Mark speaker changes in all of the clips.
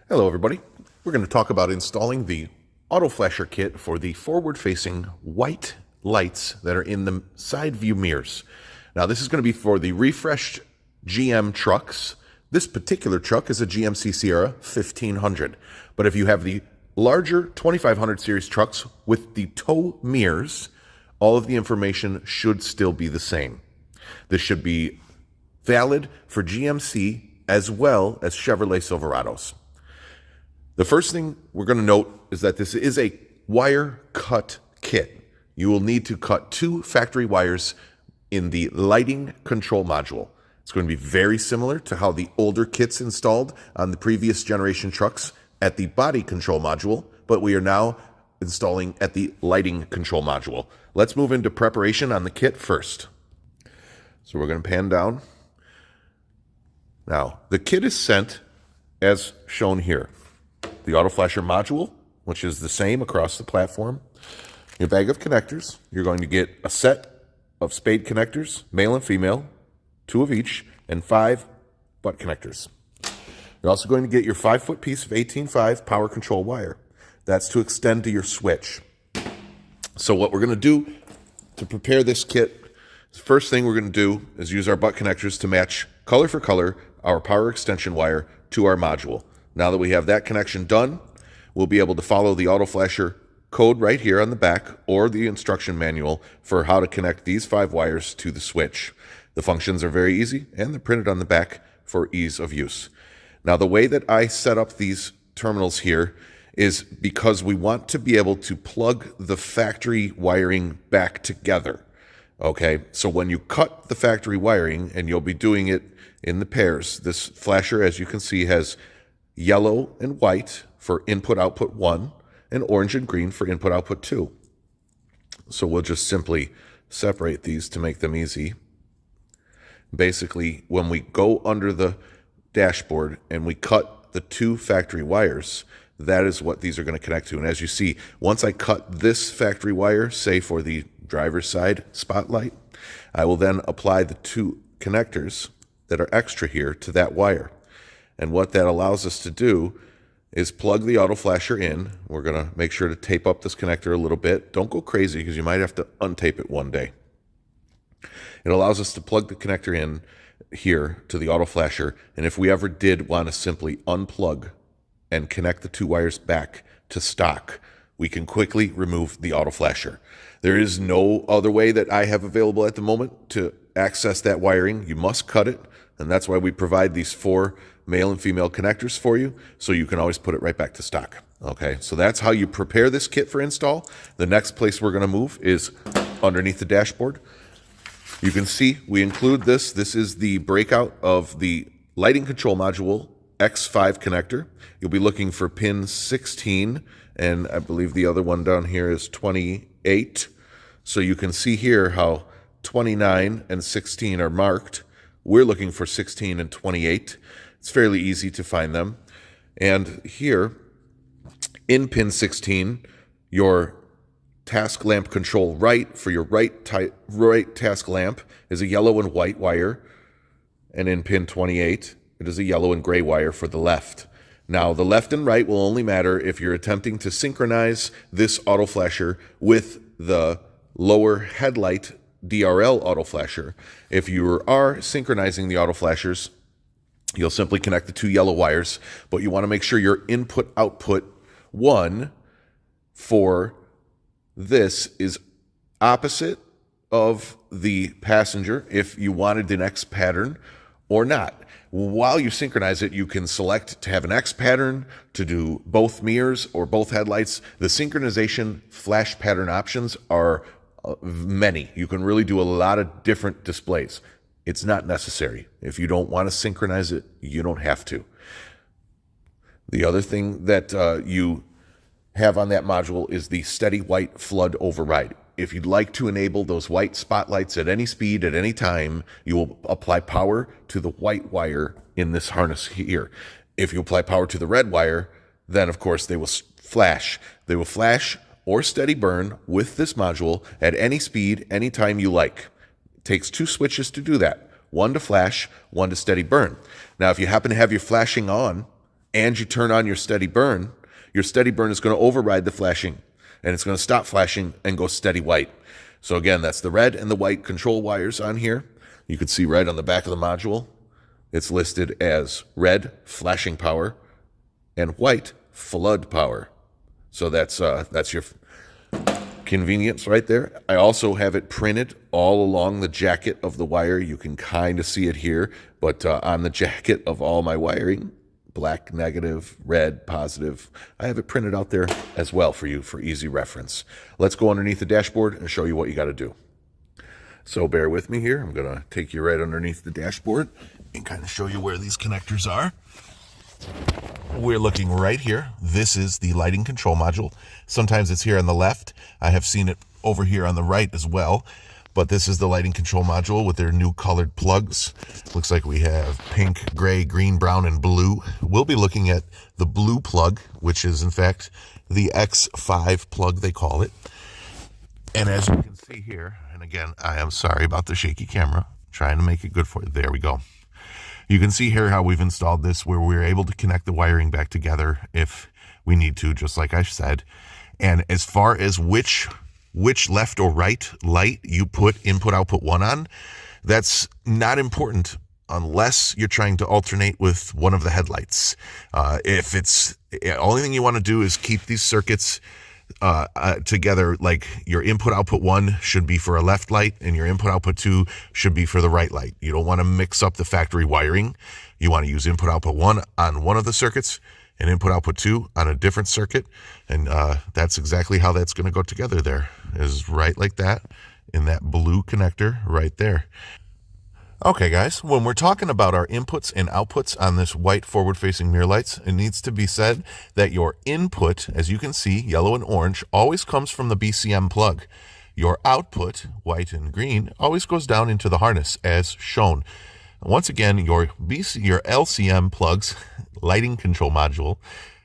Speaker 1: Hello everybody. We're going to talk about installing the auto flasher kit for the forward-facing white lights that are in the side view mirrors. Now this is going to be for the refreshed GM trucks. This particular truck is a GMC Sierra 1500, but if you have the larger 2500 series trucks with the tow mirrors, all of the information should still be the same. This should be valid for GMC as well as Chevrolet Silverados. The first thing we're going to note is that this is a wire cut kit. You will need to cut 2 factory wires in the lighting control module. It's going to be very similar to how the older kits installed on the previous generation trucks at the body control module, but we are now installing at the lighting control module. Let's move into preparation on the kit first. So we're going to pan down. Now, the kit is sent as shown here. The auto flasher module, which is the same across the platform. Your bag of connectors. You're going to get a set of spade connectors, male and female, 2 of each, and 5 butt connectors. You're also going to get your 5-foot piece of 18.5 power control wire. That's to extend to your switch. So what we're going to do to prepare this kit, the first thing we're going to do is use our butt connectors to match color for color our power extension wire to our module. Now that we have that connection done, we'll be able to follow the auto flasher code right here on the back or the instruction manual for how to connect these 5 wires to the switch. The functions are very easy and they're printed on the back for ease of use. Now the way that I set up these terminals here is because we want to be able to plug the factory wiring back together. Okay, so when you cut the factory wiring, and you'll be doing it in the pairs, this flasher, as you can see, has yellow and white for input-output 1, and orange and green for input-output 2. So we'll just simply separate these to make them easy. Basically, when we go under the dashboard and we cut the 2 factory wires, that is what these are going to connect to. And as you see, once I cut this factory wire, say for the driver's side spotlight, I will then apply the 2 connectors that are extra here to that wire. And what that allows us to do is plug the auto flasher in. We're going to make sure to tape up this connector a little bit. Don't go crazy because you might have to untape it one day. It allows us to plug the connector in here to the auto flasher. And if we ever did want to simply unplug and connect the 2 wires back to stock, we can quickly remove the auto flasher. There is no other way that I have available at the moment to access that wiring. You must cut it. And that's why we provide these 4 male and female connectors for you, so you can always put it right back to stock. Okay, so that's how you prepare this kit for install. The next place we're going to move is underneath the dashboard. You can see we include this. This is the breakout of the lighting control module X5 connector. You'll be looking for pin 16, and I believe the other one down here is 28. So you can see here how 29 and 16 are marked. We're looking for 16 and 28. It's fairly easy to find them. And here, in pin 16, your task lamp control right for your right task lamp is a yellow and white wire. And in pin 28, it is a yellow and gray wire for the left. Now, the left and right will only matter if you're attempting to synchronize this auto flasher with the lower headlight DRL auto flasher. If you are synchronizing the auto flashers, you'll simply connect the 2 yellow wires, but you want to make sure your input-output 1 for this is opposite of the passenger if you wanted an X pattern or not. While you synchronize it, you can select to have an X pattern, to do both mirrors or both headlights. The synchronization flash pattern options are many. You can really do a lot of different displays. It's not necessary. If you don't want to synchronize it, you don't have to. The other thing that you have on that module is the steady white flood override. If you'd like to enable those white spotlights at any speed, at any time, you will apply power to the white wire in this harness here. If you apply power to the red wire, then of course they will flash. They will flash or steady burn with this module at any speed, anytime you like. It takes 2 switches to do that. One to flash, one to steady burn. Now, if you happen to have your flashing on and you turn on your steady burn is going to override the flashing, and it's going to stop flashing and go steady white. So again, that's the red and the white control wires on here. You can see right on the back of the module, it's listed as red, flashing power, and white, flood power. So that's your convenience right there. I also have it printed all along the jacket of the wire. You can kind of see it here, but on the jacket of all my wiring, black negative, red positive. I have it printed out there as well for you for easy reference. Let's go underneath the dashboard and show you what you got to do. So bear with me here. I'm going to take you right underneath the dashboard and kind of show you where these connectors are. We're looking right here. This is the lighting control module. Sometimes it's here on the left. I have seen it over here on the right as well. But this is the lighting control module with their new colored plugs. Looks like we have pink, gray, green, brown, and blue. We'll be looking at the blue plug, which is in fact the X5 plug, they call it. And as you can see here, and again, I am sorry about the shaky camera, trying to make it good for you. There we go. You can see here how we've installed this, where we're able to connect the wiring back together if we need to, just like I said. And as far as which left or right light you put input output 1 on, that's not important unless you're trying to alternate with one of the headlights. If it's the only thing you want to do is keep these circuits together, like your input output 1 should be for a left light and your input output 2 should be for the right light. You don't want to mix up the factory wiring. You want to use input output 1 on one of the circuits and input output 2 on a different circuit, and that's exactly how that's going to go together. There is right like that in that blue connector right there. Okay guys, when we're talking about our inputs and outputs on this white forward-facing mirror lights, it needs to be said that your input, as you can see, yellow and orange, always comes from the BCM plug. Your output, white and green, always goes down into the harness as shown. Once again, your LCM plugs, lighting control module,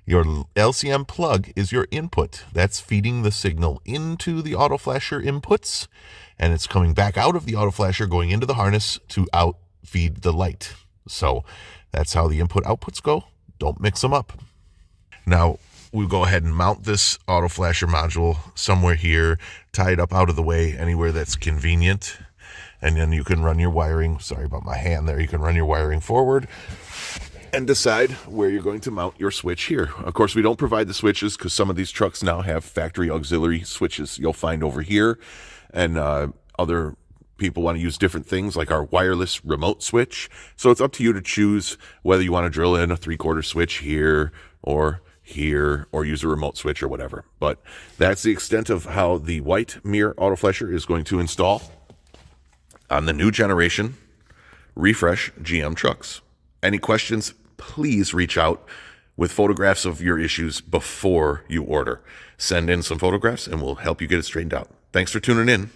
Speaker 1: your LCM plug is your input. That's feeding the signal into the auto flasher inputs, and it's coming back out of the auto flasher, going into the harness to out feed the light. So that's how the input outputs go. Don't mix them up. Now we'll go ahead and mount this auto flasher module somewhere here, tie it up out of the way, anywhere that's convenient. And then you can run your wiring, sorry about my hand there, you can run your wiring forward and decide where you're going to mount your switch here. Of course, we don't provide the switches because some of these trucks now have factory auxiliary switches you'll find over here. And other people want to use different things like our wireless remote switch. So it's up to you to choose whether you want to drill in a 3/4 switch here, or use a remote switch or whatever. But that's the extent of how the white mirror auto flasher is going to install on the new generation refresh GM trucks. Any questions, please reach out with photographs of your issues before you order. Send in some photographs and we'll help you get it straightened out. Thanks for tuning in.